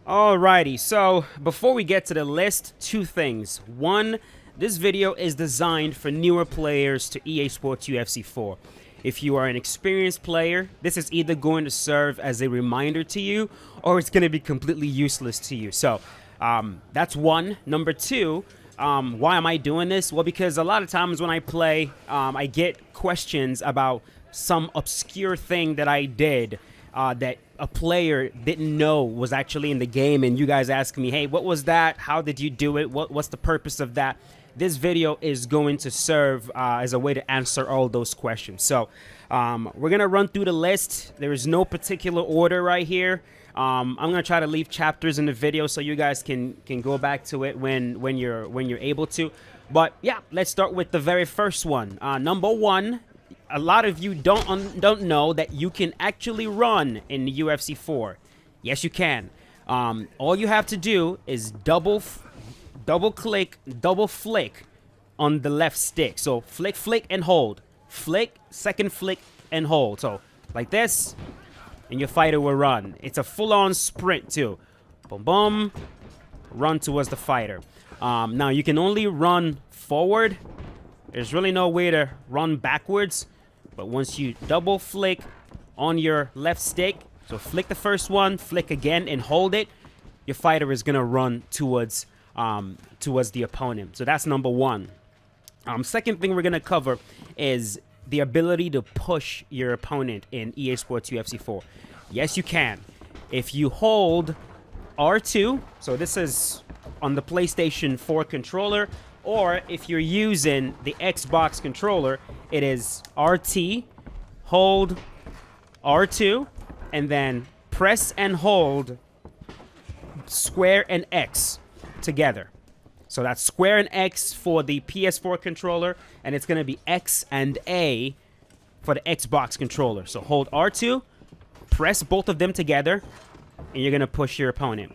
Alrighty, so before we get to the list, two things. One, this video is designed for newer players to EA Sports UFC 4. If you are an experienced player, this is either going to serve as a reminder to you or it's going to be completely useless to you. So that's one. Number two, why am I doing this? Well, because a lot of times when I play, I get questions about some obscure thing that I did that a player didn't know was actually in the game, and you guys ask me, hey, what was that? How did you do it? What's the purpose of that? This video is going to serve as a way to answer all those questions. So we're going to run through the list. There is no particular order right here. I'm going to try to leave chapters in the video so you guys can go back to it when you're able to. But yeah, let's start with the very first one. Number one. A lot of you don't know that you can actually run in the UFC 4. Yes, you can. All you have to do is double click, double flick on the left stick. So flick, and hold. Flick, second flick, and hold. So like this, and your fighter will run. It's a full-on sprint too. Boom, boom. Run towards the fighter. Now you can only run forward. There's really no way to run backwards. But once you double flick on your left stick, so flick the first one, flick again, and hold it, your fighter is gonna run towards the opponent. So that's number one. Second thing we're gonna cover is the ability to push your opponent in EA Sports UFC 4. Yes, you can. If you hold R2, so this is on the PlayStation 4 controller, or if you're using the Xbox controller, it is RT, hold R2, and then press and hold square and X together. So that's square and X for the PS4 controller, and it's going to be X and A for the Xbox controller. So hold R2, press both of them together, and you're going to push your opponent.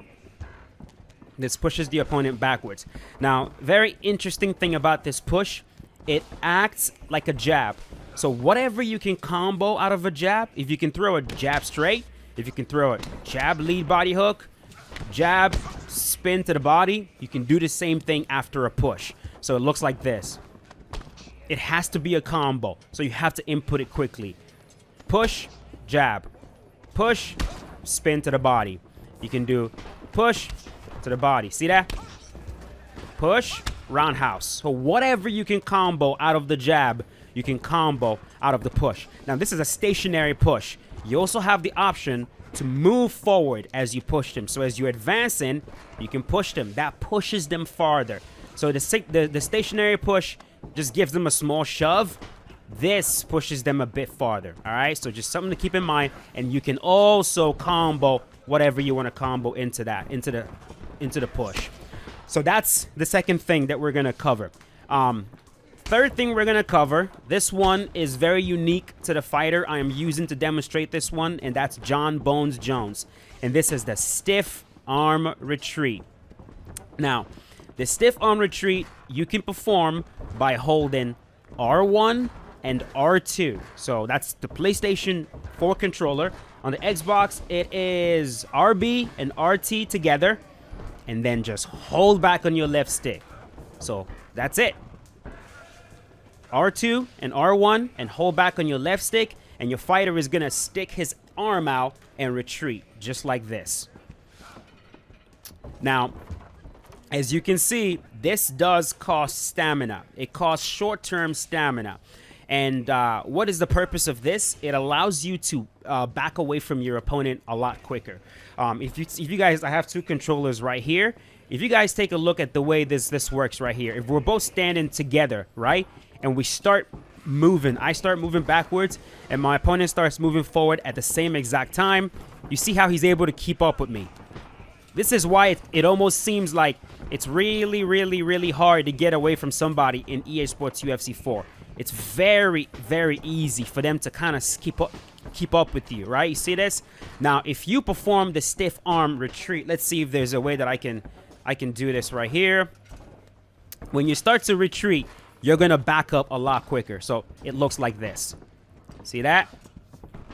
This pushes the opponent backwards. Now, very interesting thing about this push, it acts like a jab. So whatever you can combo out of a jab, if you can throw a jab straight, if you can throw a jab lead body hook, jab spin to the body, you can do the same thing after a push. So it looks like this. It has to be a combo, so you have to input it quickly. Push, jab. Push, spin to the body. You can do push to the body. See that? Push, roundhouse. So whatever you can combo out of the jab, you can combo out of the push. Now, this is a stationary push. You also have the option to move forward as you push them. So as you advance in, you can push them. That pushes them farther. So the stationary push just gives them a small shove. This pushes them a bit farther. All right, so just something to keep in mind. And you can also combo whatever you want to combo into that, into the push. So that's the second thing that we're gonna cover. Third thing we're gonna cover, this one is very unique to the fighter I am using to demonstrate this one, and that's John Bones Jones. And this is the stiff arm retreat. Now, the stiff arm retreat you can perform by holding R1 and R2. So that's the PlayStation 4 controller. On the Xbox, it is RB and RT together, and then just hold back on your left stick. So that's it. R2 and R1 and hold back on your left stick, and your fighter is gonna stick his arm out and retreat just like this. Now, as you can see, this does cost stamina. It costs short-term stamina. And what is the purpose of this? It allows you to back away from your opponent a lot quicker. If you guys, I have two controllers right here. If you guys take a look at the way this works right here, if we're both standing together, right, and we start moving, I start moving backwards, and my opponent starts moving forward at the same exact time, you see how he's able to keep up with me. This is why it almost seems like it's really, really, really hard to get away from somebody in EA Sports UFC 4. It's very, very easy for them to kind of keep up with you, right? You see this? Now, if you perform the stiff arm retreat, let's see if there's a way that I can do this right here. When you start to retreat, you're gonna back up a lot quicker. So it looks like this. See that?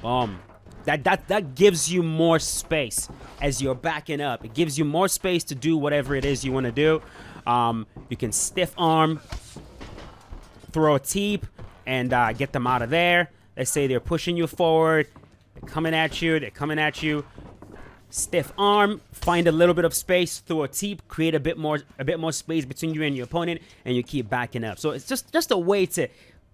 Boom. That gives you more space as you're backing up. It gives you more space to do whatever it is you want to do. You can stiff arm, throw a teep, and get them out of there. Let's say they're pushing you forward, they're coming at you. Stiff arm, find a little bit of space, throw a teep, create a bit more space between you and your opponent, and you keep backing up. So it's just a way to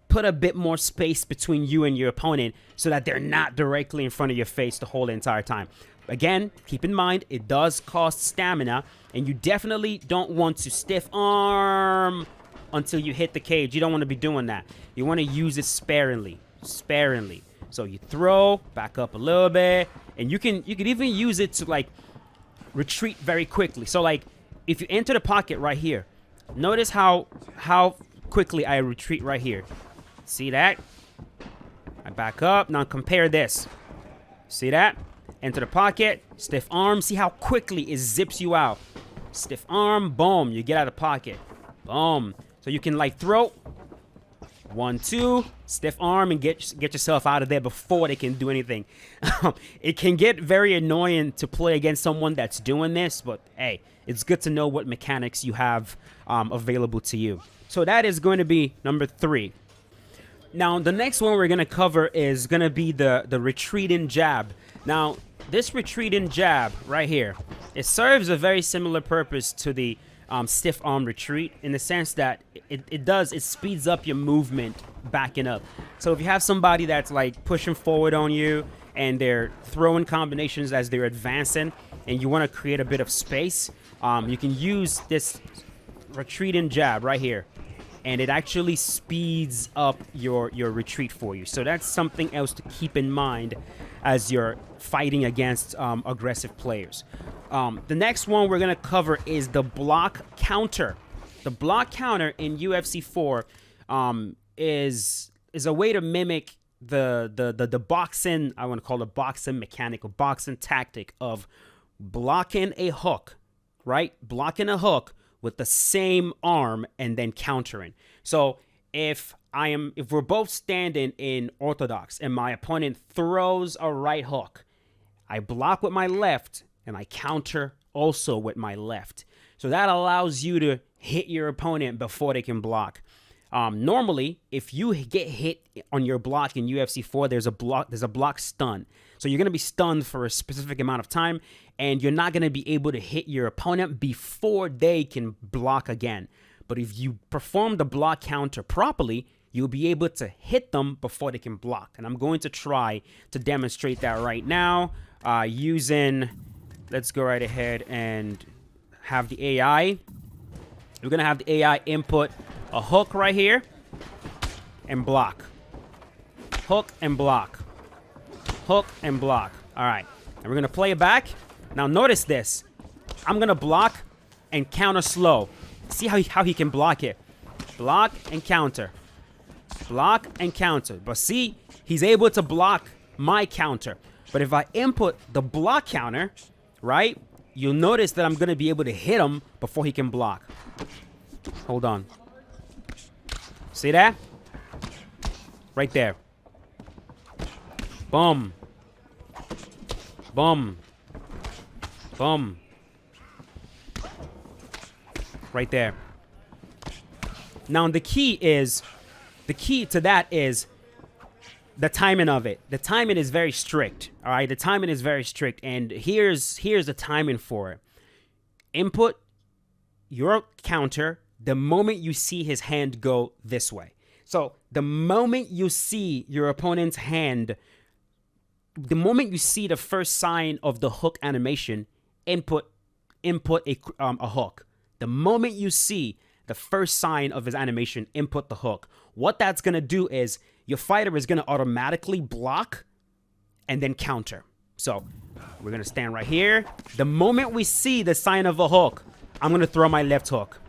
put a bit more space between you and your opponent so that they're not directly in front of your face the whole entire time. Again, keep in mind, it does cost stamina, and you definitely don't want to stiff arm until you hit the cage. You don't want to be doing that. You want to use it sparingly. So you throw, back up a little bit, and you can even use it to like retreat very quickly. So like if you enter the pocket right here, notice how quickly I retreat right here. See that? I back up. Now compare this. See that? Enter the pocket, stiff arm. See how quickly it zips you out. Stiff arm, boom, you get out of the pocket. Boom. So you can like throw 1, 2, stiff arm, and get yourself out of there before they can do anything. It can get very annoying to play against someone that's doing this, but hey, it's good to know what mechanics you have available to you. So that is going to be number 3. Now, the next one we're going to cover is going to be the retreating jab. Now, this retreating jab right here, it serves a very similar purpose to the stiff arm retreat in the sense that it speeds up your movement backing up. So if you have somebody that's like pushing forward on you and they're throwing combinations as they're advancing and you want to create a bit of space, you can use this retreating jab right here. And it actually speeds up your retreat for you. So that's something else to keep in mind as you're fighting against aggressive players. The next one we're going to cover is the block counter. The block counter in UFC 4 is a way to mimic the boxing, I want to call it boxing mechanic or boxing tactic of blocking a hook, right? Blocking a hook with the same arm and then countering. So if we're both standing in orthodox and my opponent throws a right hook, I block with my left and I counter also with my left. So that allows you to hit your opponent before they can block. Normally, if you get hit on your block in UFC 4, there's a block stun. So you're going to be stunned for a specific amount of time, and you're not going to be able to hit your opponent before they can block again. But if you perform the block counter properly, you'll be able to hit them before they can block. And I'm going to try to demonstrate that right now using, let's go right ahead and have the AI. We're going to have the AI input a hook right here and block. Hook and block. Hook and block. All right. And we're going to play it back. Now notice this. I'm going to block and counter slow. See how he can block it. Block and counter. Block and counter. But see, he's able to block my counter. But if I input the block counter, right, you'll notice that I'm going to be able to hit him before he can block. Hold on. See that? Right there. Boom. Boom. Boom. Right there. Now the key to that is the timing of it. The timing is very strict. All right, the timing is very strict, and here's the timing for it. Input your counter the moment you see his hand go this way. So the moment you see your opponent's hand, the moment you see the first sign of the hook animation, input a hook. The moment you see the first sign of his animation, input the hook. What that's going to do is your fighter is going to automatically block and then counter. So we're going to stand right here. The moment we see the sign of a hook, I'm going to throw my left hook.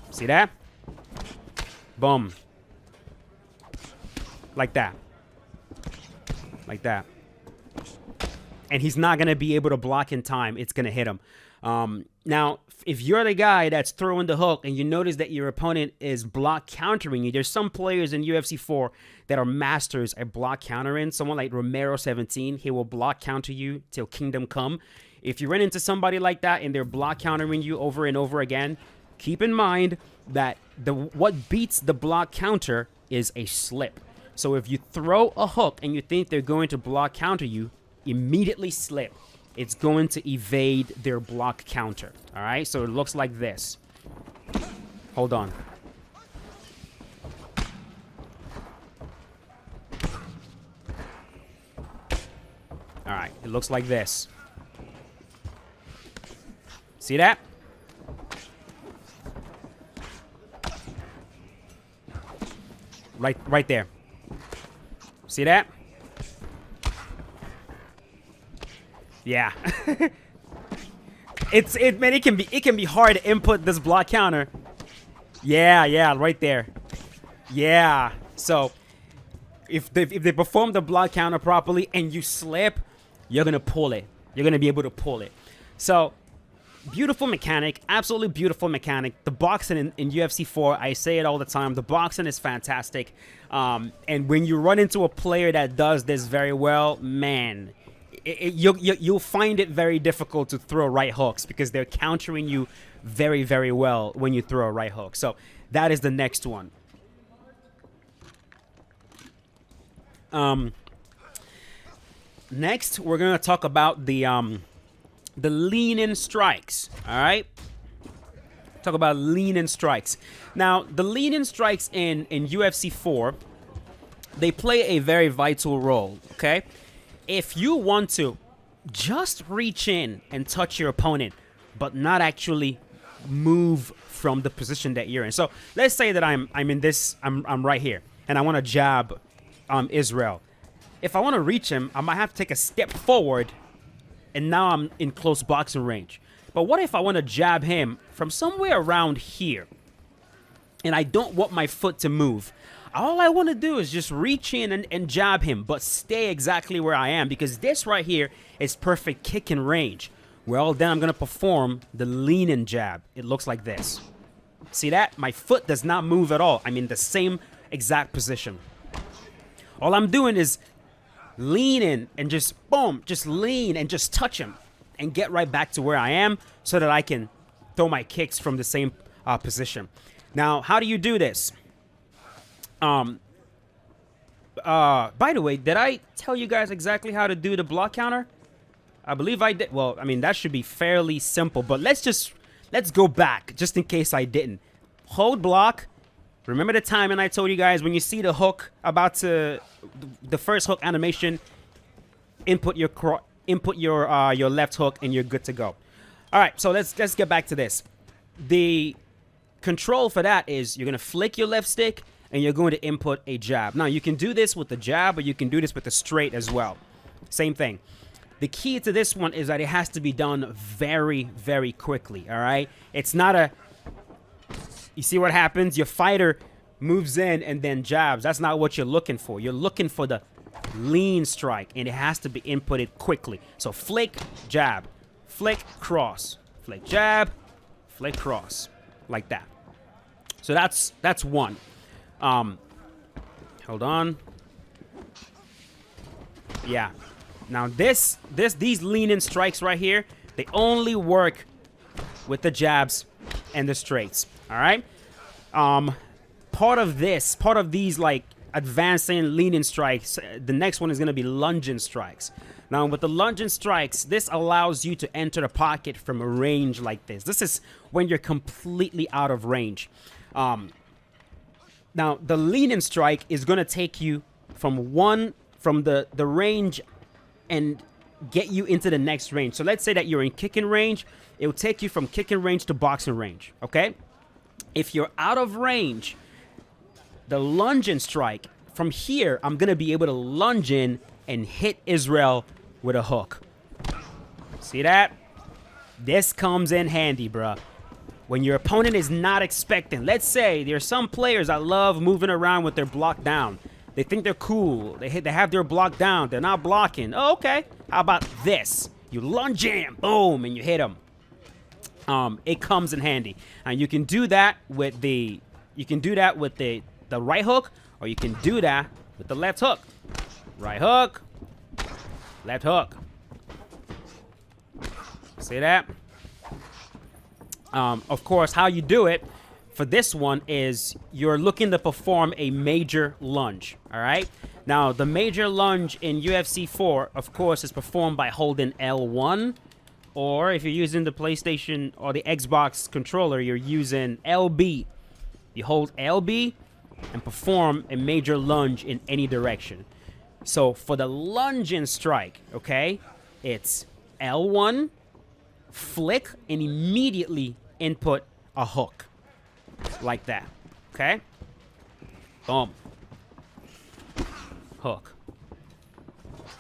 See that? Boom. Like that. Like that. and he's not going to be able to block in time. It's going to hit him. Now, if you're the guy that's throwing the hook and you notice that your opponent is block countering you, there's some players in UFC 4 that are masters at block countering. Someone like Romero 17, he will block counter you till kingdom come. If you run into somebody like that and they're block countering you over and over again, keep in mind that what beats the block counter is a slip. So if you throw a hook and you think they're going to block counter you, immediately slip. It's going to evade their block counter. All right, so it looks like this. Hold on. All right, it looks like this. See that? Right there. See that? Yeah. Man, it can be hard to input this block counter. Yeah, right there. Yeah. So if they perform the block counter properly and you slip, you're gonna pull it. You're gonna be able to pull it. So beautiful mechanic, absolutely beautiful mechanic. The boxing in UFC 4, I say it all the time, the boxing is fantastic. And when you run into a player that does this very well, man, you'll find it very difficult to throw right hooks because they're countering you very, very well when you throw a right hook. So that is the next one. Next, we're going to talk about the lean-in strikes, all right? Talk about lean-in strikes. Now, the lean-in strikes in UFC 4, they play a very vital role, okay? If you want to just reach in and touch your opponent, but not actually move from the position that you're in. So let's say that I'm right here, and I want to jab Israel. If I want to reach him, I might have to take a step forward, and now I'm in close boxing range. But what if I want to jab him from somewhere around here, and I don't want my foot to move? All I want to do is just reach in and jab him, but stay exactly where I am, because this right here is perfect kicking range. Well, then I'm going to perform the lean-in jab. It looks like this. See that? My foot does not move at all. I'm in the same exact position. All I'm doing is lean in and just, boom, just lean and just touch him and get right back to where I am so that I can throw my kicks from the same position. Now, how do you do this? By the way, did I tell you guys exactly how to do the block counter? I believe I did. Well, I mean, that should be fairly simple, but let's go back just in case I didn't. Hold block. Remember the time and I told you guys when you see the hook the first hook animation, input your left hook and you're good to go. All right, so let's get back to this. The control for that is you're going to flick your left stick and you're going to input a jab. Now, you can do this with the jab, or you can do this with the straight as well. Same thing. The key to this one is that it has to be done very, very quickly, all right? It's not a... You see what happens? Your fighter moves in and then jabs. That's not what you're looking for. You're looking for the lean strike, and it has to be inputted quickly. So flick, jab, flick, cross, flick, jab, flick, cross, like that. So that's one. Hold on. Yeah. Now these lean-in strikes right here, they only work with the jabs and the straights. All right. Part of these like advancing lean-in strikes, the next one is going to be lunging strikes. Now with the lunging strikes, this allows you to enter the pocket from a range like this. This is when you're completely out of range. Now, the lean-in strike is going to take you from the range and get you into the next range. So let's say that you're in kicking range. It will take you from kicking range to boxing range, okay? If you're out of range, the lunging strike, from here, I'm going to be able to lunge in and hit Israel with a hook. See that? This comes in handy, bruh. When your opponent is not expecting, let's say there's some players that love moving around with their block down. They think they're cool. They have their block down. They're not blocking. Oh, okay. How about this? You lunge in, boom, and you hit him. It comes in handy, and you can do that with the right hook, or you can do that with the left hook. Right hook, left hook. See that? Of course, how you do it for this one is you're looking to perform a major lunge, all right? Now, the major lunge in UFC 4, of course, is performed by holding L1, or if you're using the PlayStation or the Xbox controller, you're using LB. You hold LB and perform a major lunge in any direction. So for the lunge and strike, okay, it's L1, flick, and immediately input a hook. Like that, okay? Boom. Hook.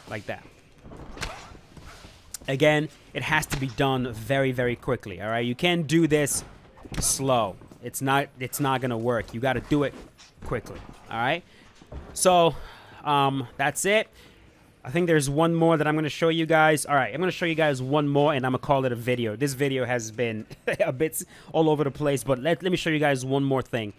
Like that. Again, it has to be done very, very quickly, all right? You can't do this slow. It's not gonna work. You gotta do it quickly, all right? So, that's it. I think there's one more that I'm going to show you guys. All right, I'm going to show you guys one more, and I'm going to call it a video. This video has been a bit all over the place, but let me show you guys one more thing.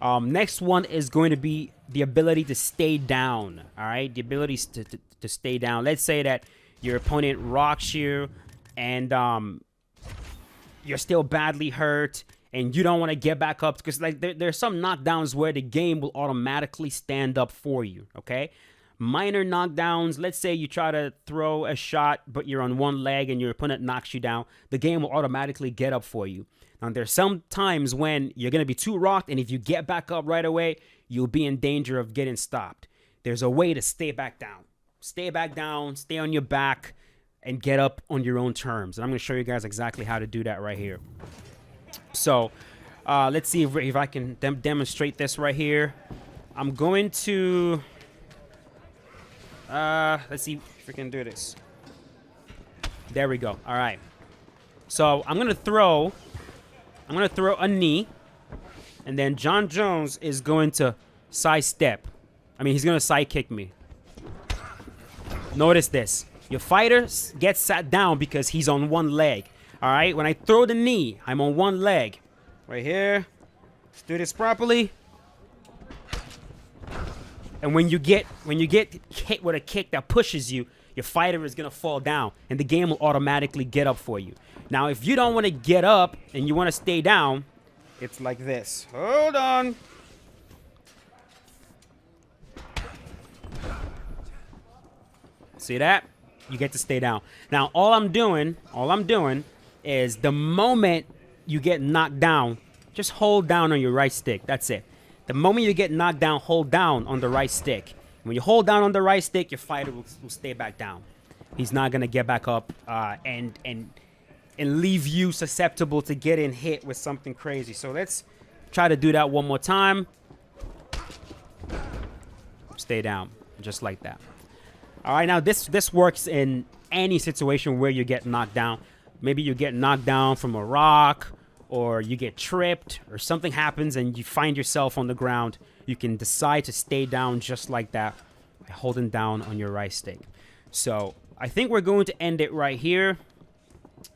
Next one is going to be the ability to stay down, all right? The ability to stay down. Let's say that your opponent rocks you, and you're still badly hurt, and you don't want to get back up, because like there's some knockdowns where the game will automatically stand up for you, okay? Minor knockdowns, let's say you try to throw a shot, but you're on one leg and your opponent knocks you down, the game will automatically get up for you. Now, there's some times when you're going to be too rocked, and if you get back up right away, you'll be in danger of getting stopped. There's a way to stay back down. Stay back down, stay on your back, and get up on your own terms. And I'm going to show you guys exactly how to do that right here. So, let's see if I can demonstrate this right here. I'm going to... let's see if we can do this. There we go. All right. So I'm gonna throw a knee, and then John Jones is going to sidestep. I mean, he's gonna side kick me. Notice this. Your fighter gets sat down because he's on one leg. All right. When I throw the knee, I'm on one leg. Right here. Let's do this properly. And when you get hit with a kick that pushes you, your fighter is going to fall down, and the game will automatically get up for you. Now, if you don't want to get up and you want to stay down, it's like this. Hold on. See that? You get to stay down. Now, all I'm doing is the moment you get knocked down, just hold down on your right stick. That's it. The moment you get knocked down, hold down on the right stick. When you hold down on the right stick, your fighter will stay back down. He's not going to get back up and leave you susceptible to getting hit with something crazy. So let's try to do that one more time. Stay down, just like that. All right, now this works in any situation where you get knocked down. Maybe you get knocked down from a rock, or you get tripped, or something happens and you find yourself on the ground. You can decide to stay down just like that by holding down on your right stick. So I think we're going to end it right here.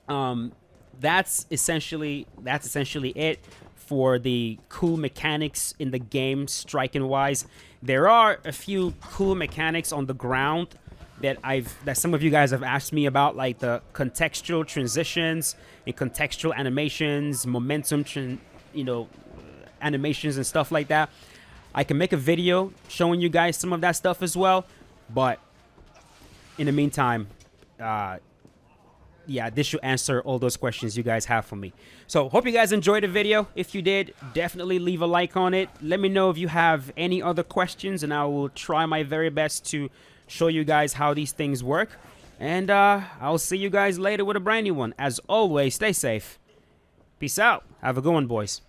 That's essentially it for the cool mechanics in the game, striking wise. There are a few cool mechanics on the ground that some of you guys have asked me about, like the contextual transitions and contextual animations, momentum, animations and stuff like that. I can make a video showing you guys some of that stuff as well, but in the meantime, yeah, this should answer all those questions you guys have for me. So hope you guys enjoyed the video. If you did, definitely leave a like on it. Let me know if you have any other questions, and I will try my very best to show you guys how these things work. And I'll see you guys later with a brand new one. As always, stay safe. Peace out. Have a good one, boys.